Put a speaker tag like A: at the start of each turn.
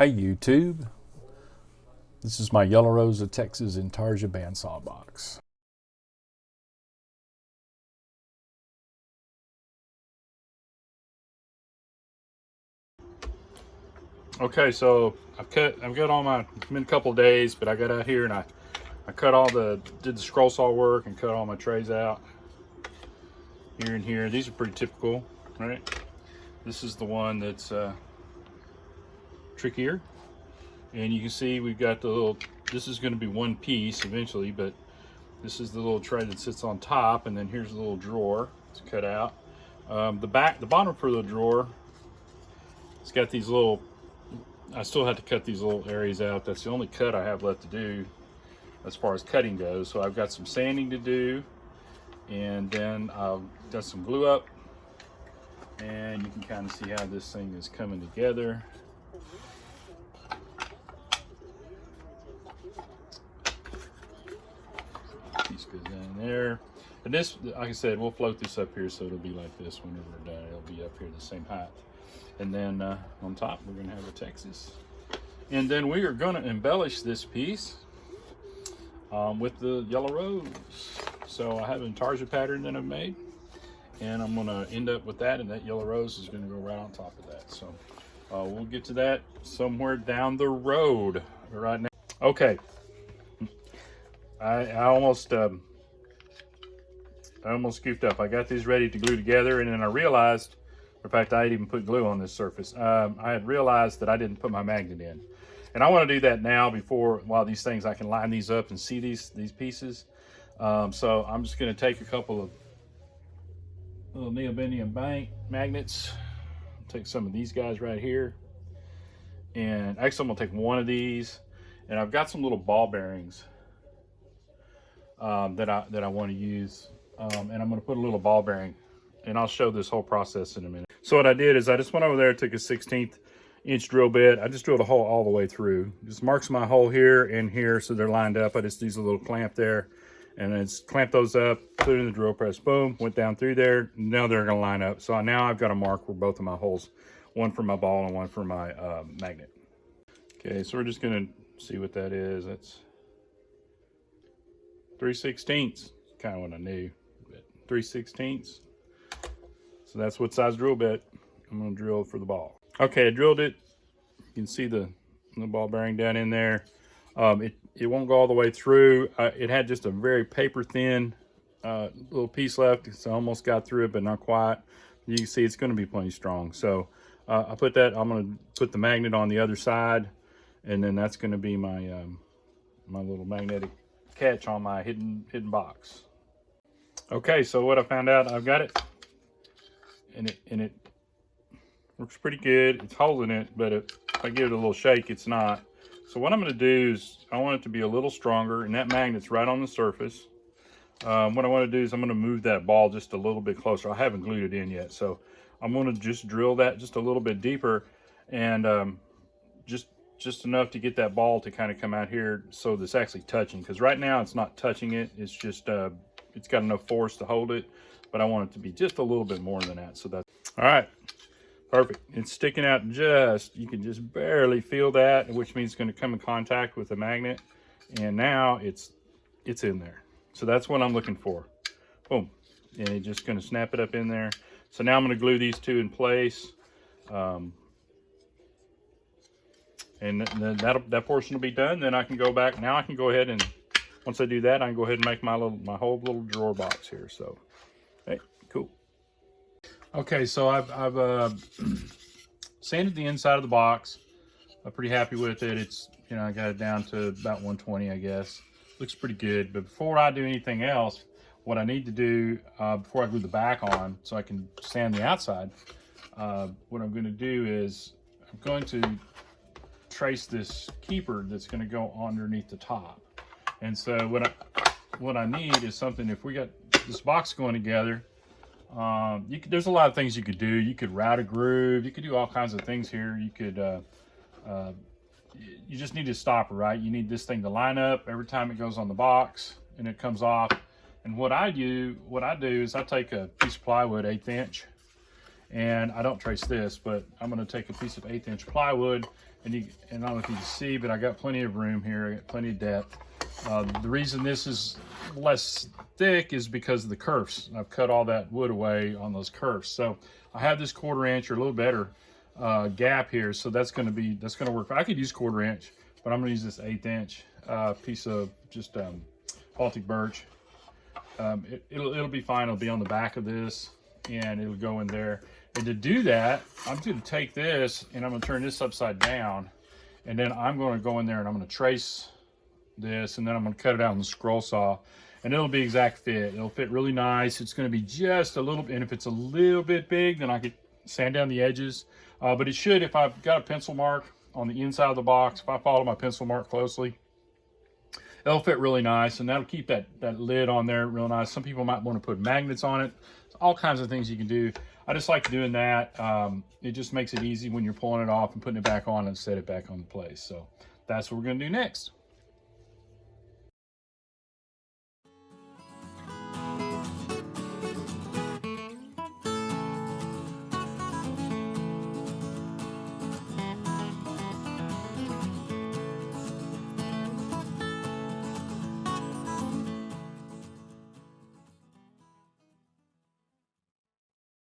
A: Hey YouTube, this is my Yellow Rose of Texas Intarsia bandsaw box. Okay, so I've got all my, it's been a couple of days, but I got out here and I cut did the scroll saw work and cut all my trays out here and here. These are pretty typical, right? This is the one that's trickier. And you can see we've got the little, this is going to be one piece eventually, but this is the little tray that sits on top, and then here's the little drawer to cut out. The bottom for the drawer, it's got these little, I still have to cut these little areas out. That's the only cut I have left to do as far as cutting goes. So I've got some sanding to do, and then I've got some glue up, and you can kind of see how this thing is coming together. Piece goes down there, and this, like I said, we'll float this up here so it'll be like this whenever we're done. It'll be up here the same height, and then on top we're gonna have a Texas, and then we are gonna embellish this piece with the Yellow Rose. So I have an Intarsia pattern that I've made, and I'm gonna end up with that, and that Yellow Rose is gonna go right on top of that. So we'll get to that somewhere down the road. Right now, okay. I almost scooped up. I got these ready to glue together, and then I realized, in fact, I even put glue on this surface. I had realized that I didn't put my magnet in, and I want to do that now while these things, I can line these up and see these pieces. So I'm just going to take a couple of little neodymium magnets. Take some of these guys right here, and actually I'm going to take one of these, and I've got some little ball bearings that I want to use, and I'm going to put a little ball bearing, and I'll show this whole process in a minute. So what I did is I just went over there, took a 1/16 inch drill bit. I just drilled a hole all the way through. Just marks my hole here and here so they're lined up. I just use a little clamp there, and then clamp those up, put it in the drill press, boom, went down through there. Now they're going to line up. So now I've got a mark for both of my holes, one for my ball and one for my magnet. Okay, so we're just going to see what that is. That's 3/16, kind of what I knew, but 3/16. So that's what size drill bit I'm going to drill for the ball. Okay, I drilled it. You can see the ball bearing down in there. It won't go all the way through. It had just a very paper thin little piece left, so I almost got through it, but not quite. You can see it's going to be plenty strong. So I put that. I'm going to put the magnet on the other side, and then that's going to be my my little magnetic catch on my hidden box. Okay, so what I found out, I've got it, and it works pretty good. It's holding it, but if I give it a little shake, it's not. So what I'm going to do is I want it to be a little stronger, and that magnet's right on the surface. What I want to do is I'm going to move that ball just a little bit closer. I haven't glued it in yet, so I'm going to just drill that just a little bit deeper, and just enough to get that ball to kind of come out here so that's actually touching, because right now it's not touching it. It's just it's got enough force to hold it, but I want it to be just a little bit more than that. So that's all right. Perfect. It's sticking out, just, you can just barely feel that, which means it's going to come in contact with the magnet, and now it's in there. So that's what I'm looking for. Boom. And it's just going to snap it up in there. So now I'm going to glue these two in place. And then that portion will be done. Then I can go back. Now I can go ahead, and once I do that, I can go ahead and make my whole little drawer box here. So, hey, cool. Okay, so I've sanded the inside of the box. I'm pretty happy with it. It's, you know, I got it down to about 120, I guess. Looks pretty good. But before I do anything else, what I need to do before I glue the back on, so I can sand the outside, what I'm going to do is I'm going to trace this keeper that's going to go underneath the top. And so what I need is something. If we got this box going together, there's a lot of things you could do. You could route a groove. You could do all kinds of things here. You could you just need a stopper, right? You need this thing to line up every time it goes on the box and it comes off. And what I do is I take a piece of plywood, 1/8 inch, And I don't trace this, but I'm going to take a piece of 1/8 inch plywood, and I don't know if you can see, but I got plenty of room here. I got plenty of depth. The reason this is less thick is because of the kerfs. I've cut all that wood away on those kerfs. So I have this 1/4 inch or a little better gap here. So that's going to work. I could use 1/4 inch, but I'm going to use this 1/8 inch piece of just Baltic birch. It'll be fine. It'll be on the back of this, and it'll go in there. And to do that, I'm going to take this and I'm going to turn this upside down, and then I'm going to go in there and I'm going to trace this, and then I'm going to cut it out on the scroll saw, and it'll be exact fit. It'll fit really nice. It's going to be just a little bit, and if it's a little bit big, then I could sand down the edges. But it should, if I've got a pencil mark on the inside of the box, if I follow my pencil mark closely, it'll fit really nice, and that'll keep that lid on there real nice. Some people might want to put magnets on it. There's all kinds of things you can do. I just like doing that. It just makes it easy when you're pulling it off and putting it back on and set it back on place. So that's what we're going to do next.